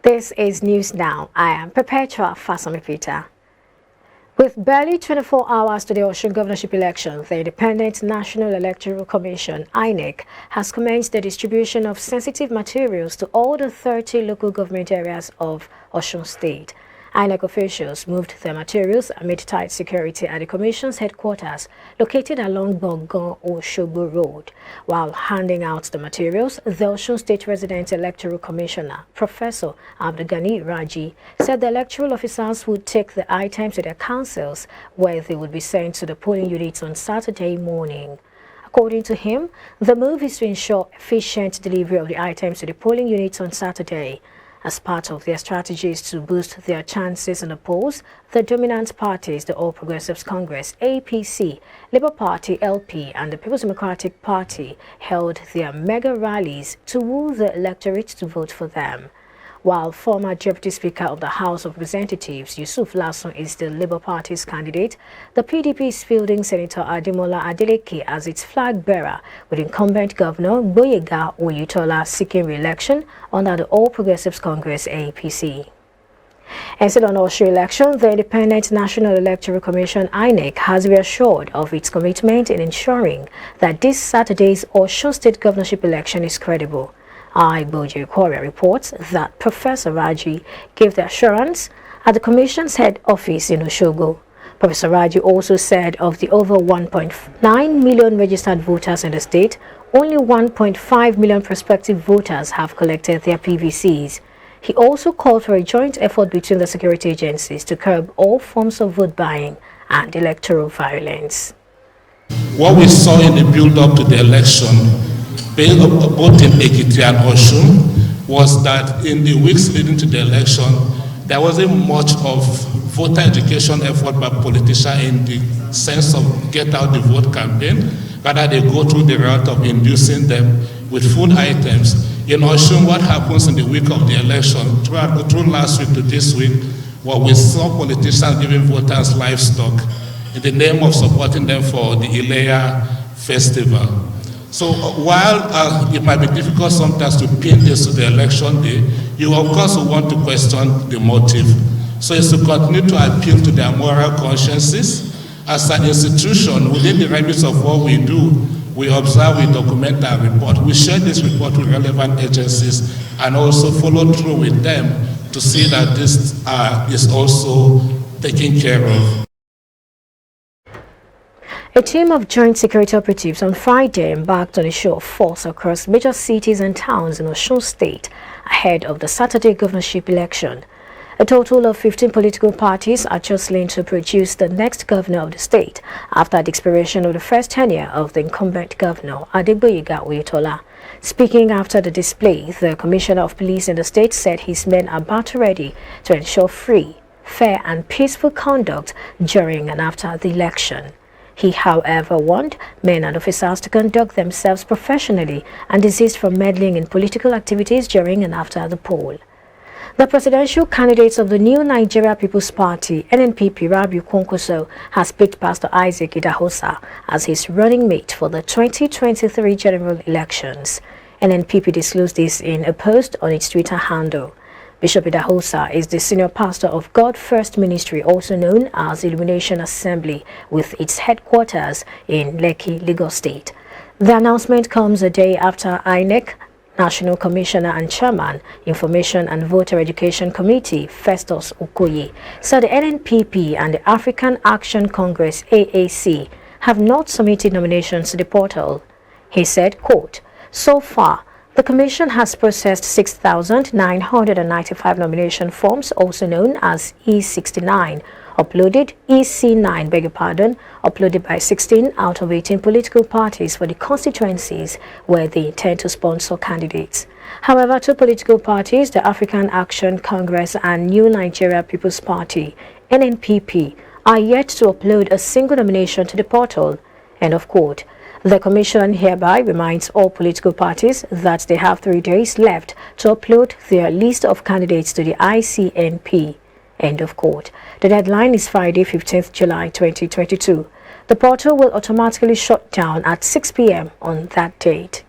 This is News Now. I am Perpetua Fasamipita. With barely 24 hours to the OSUN governorship election, the Independent National Electoral Commission, INEC, has commenced the distribution of sensitive materials to all the 30 local government areas of OSUN State. INEC officials moved their materials amid tight security at the Commission's headquarters, located along Bongon-Oshogbo Road. While handing out the materials, the OSUN State Resident Electoral Commissioner, Professor Abdulgani Raji, said the electoral officers would take the items to their councils, where they would be sent to the polling units on Saturday morning. According to him, the move is to ensure efficient delivery of the items to the polling units on Saturday. As part of their strategies to boost their chances in the polls, the dominant parties, the All Progressives Congress, APC, Labour Party, LP, and the People's Democratic Party, held their mega rallies to woo the electorate to vote for them. While former Deputy Speaker of the House of Representatives, Yusuf Lasson, is the Labour Party's candidate, the PDP is fielding Senator Ademola Adeleke as its flag bearer, with incumbent Governor Gboyega Oyetola seeking re-election under the All Progressives Congress APC. And still on OSUN election, the Independent National Electoral Commission, INEC, has reassured of its commitment in ensuring that this Saturday's OSUN State governorship election is credible. iBrandTV reports that Professor Raji gave the assurance at the Commission's head office in Oshogbo. Professor Raji also said of the over 1.9 million registered voters in the state, only 1.5 million prospective voters have collected their PVCs. He also called for a joint effort between the security agencies to curb all forms of vote buying and electoral violence. What we saw in the build-up to the election, both in Ekiti and OSUN, was that in the weeks leading to the election, there wasn't much of voter education effort by politicians in the sense of get out the vote campaign. Rather, they go through the route of inducing them with food items. In OSUN, what happens in the week of the election, through last week to this week, what we saw politicians giving voters livestock in the name of supporting them for the Ileya festival. So while it might be difficult sometimes to pin this to the election day, you of course will want to question the motive. So it's to continue to appeal to their moral consciences. As an institution, within the remit of what we do, we observe, we document and report. We share this report with relevant agencies and also follow through with them to see that this is also taken care of. A team of joint security operatives on Friday embarked on a show of force across major cities and towns in OSUN State ahead of the Saturday governorship election. A total of 15 political parties are jostling to produce the next governor of the state after the expiration of the first tenure of the incumbent governor, Adegboyega Oyetola. Speaking after the display, the Commissioner of Police in the state said his men are battle ready to ensure free, fair and peaceful conduct during and after the election. He, however, warned men and officers to conduct themselves professionally and desist from meddling in political activities during and after the poll. The presidential candidates of the New Nigeria People's Party, NNPP, Kwankwaso, has picked Pastor Isaac Idahosa as his running mate for the 2023 general elections. NNPP disclosed this in a post on its Twitter handle. Bishop Idahosa is the senior pastor of God First Ministry, also known as Illumination Assembly, with its headquarters in Lekki, Lagos State. The announcement comes a day after INEC National Commissioner and Chairman, Information and Voter Education Committee, Festus Okoye, said the NNPP and the African Action Congress, AAC, have not submitted nominations to the portal. He said, quote, "So far, the Commission has processed 6,995 nomination forms, also known as E69, uploaded EC9, uploaded by 16 out of 18 political parties for the constituencies where they intend to sponsor candidates. However, two political parties, the African Action Congress and New Nigeria People's Party, NNPP, are yet to upload a single nomination to the portal." End of quote. The Commission hereby reminds all political parties that they have 3 days left to upload their list of candidates to the ICNP. End of quote. The deadline is Friday, 15th July 2022. The portal will automatically shut down at 6 p.m. on that date.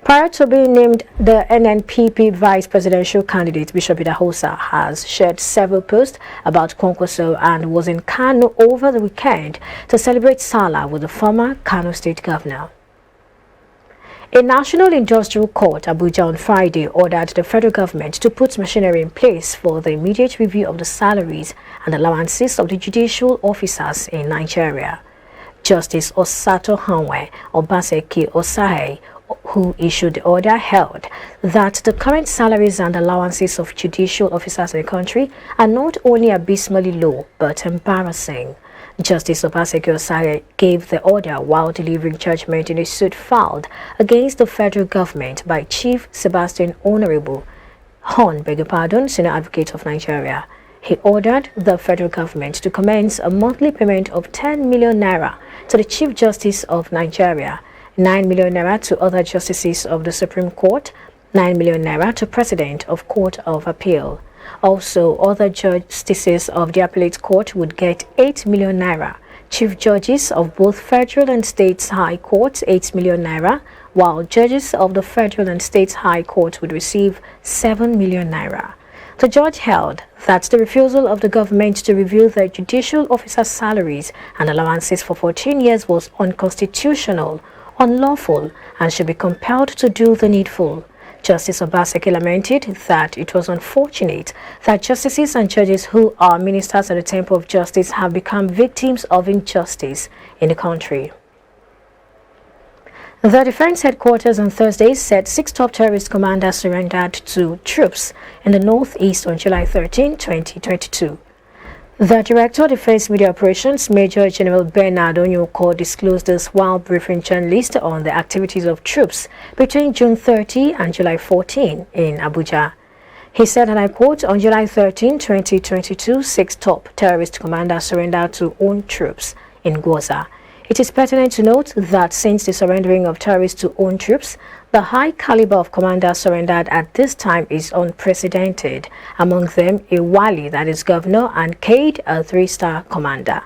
Prior to being named the NNPP vice presidential candidate, Bishop Idahosa has shared several posts about Kwankwaso and was in Kano over the weekend to celebrate Salah with the former Kano state governor. A National Industrial Court, Abuja, on Friday ordered the federal government to put machinery in place for the immediate review of the salaries and allowances of the judicial officers in Nigeria. Justice Osato Hanwe Obaseki Osahe, who issued the order, held that the current salaries and allowances of judicial officers in the country are not only abysmally low but embarrassing. Justice Obaseki Osahe gave the order while delivering judgment in a suit filed against the federal government by Chief Sebastian Honorable Hon, Senior Advocate of Nigeria. He ordered the federal government to commence a monthly payment of 10 million naira to the Chief Justice of Nigeria, 9 million naira to other justices of the Supreme Court, 9 million naira to President of Court of Appeal. Also, other justices of the Appellate Court would get 8 million naira, Chief Judges of both Federal and State High Courts 8 million naira, while judges of the Federal and State High Court would receive 7 million naira. The judge held that the refusal of the government to review the judicial officers' salaries and allowances for 14 years was unconstitutional, unlawful, and should be compelled to do the needful. Justice Obaseki lamented that it was unfortunate that justices and judges who are ministers at the Temple of Justice have become victims of injustice in the country. The Defense Headquarters on Thursday said 6 top terrorist commanders surrendered to troops in the northeast on July 13, 2022. The Director of Defense Media Operations, Major General Bernard Onyoko, disclosed this while briefing journalists on the activities of troops between June 30 and July 14 in Abuja. He said, and I quote, "On July 13, 2022, 6 top terrorist commanders surrendered to own troops in Gwoza. It is pertinent to note that since the surrendering of terrorists to own troops, the high caliber of commanders surrendered at this time is unprecedented. Among them, a Wali, that is governor, and Cade, a 3-star commander.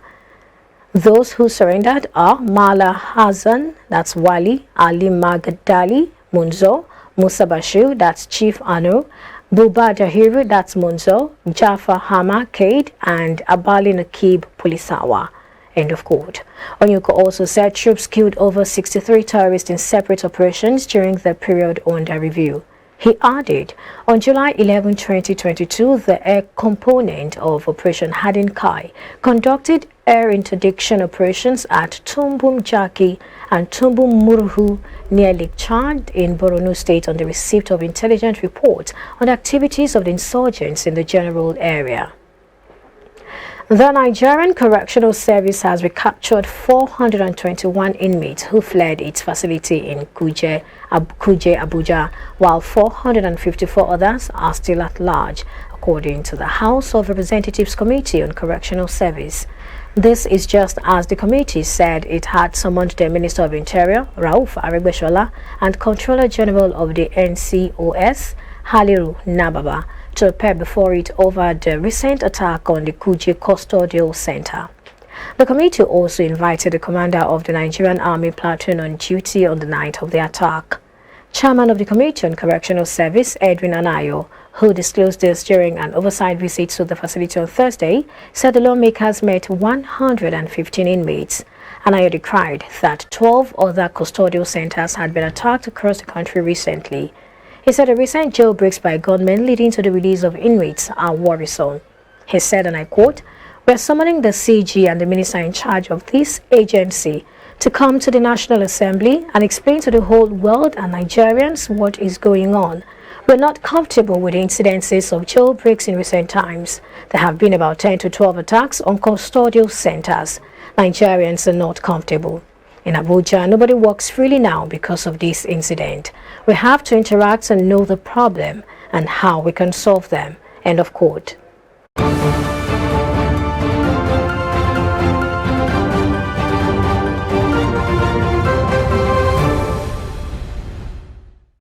Those who surrendered are Mala Hassan, that's Wali, Ali Magadali, Munzo, Musa Bashir, that's Chief Anu, Buba Jahiru, that's Munzo, Jaffa Hama, Cade, and Abali Nakib Pulisawa." End of quote. Onyuko also said troops killed over 63 terrorists in separate operations during the period under review. He added, on July 11, 2022, the air component of Operation Hadin Kai conducted air interdiction operations at Tumbum Jaki and Tumbum Muruhu near Lake Chad in Borno State on the receipt of intelligence reports on activities of the insurgents in the general area. The Nigerian Correctional Service has recaptured 421 inmates who fled its facility in KUJE, Abuja, while 454 others are still at large, according to the House of Representatives Committee on Correctional Service. This is just as the committee said it had summoned the Minister of Interior, Rauf Aregbesola, and Controller General of the NCOS, Haliru Nababa, to appear before it over the recent attack on the KUJE Custodial Center. The committee also invited the commander of the Nigerian Army platoon on duty on the night of the attack. Chairman of the Committee on Correctional Service, Edwin Anayo, who disclosed this during an oversight visit to the facility on Thursday, said the lawmakers met 115 inmates. Anayo decried that 12 other custodial centers had been attacked across the country recently. He said the recent jailbreaks by gunmen leading to the release of inmates are worrisome. He said, and I quote, "We are summoning the CG and the minister in charge of this agency to come to the National Assembly and explain to the whole world and Nigerians what is going on. We're not comfortable with the incidences of jailbreaks in recent times. There have been about 10 to 12 attacks on custodial centers. Nigerians are not comfortable. In Abuja, nobody walks freely now because of this incident. We have to interact and know the problem and how we can solve them." End of quote.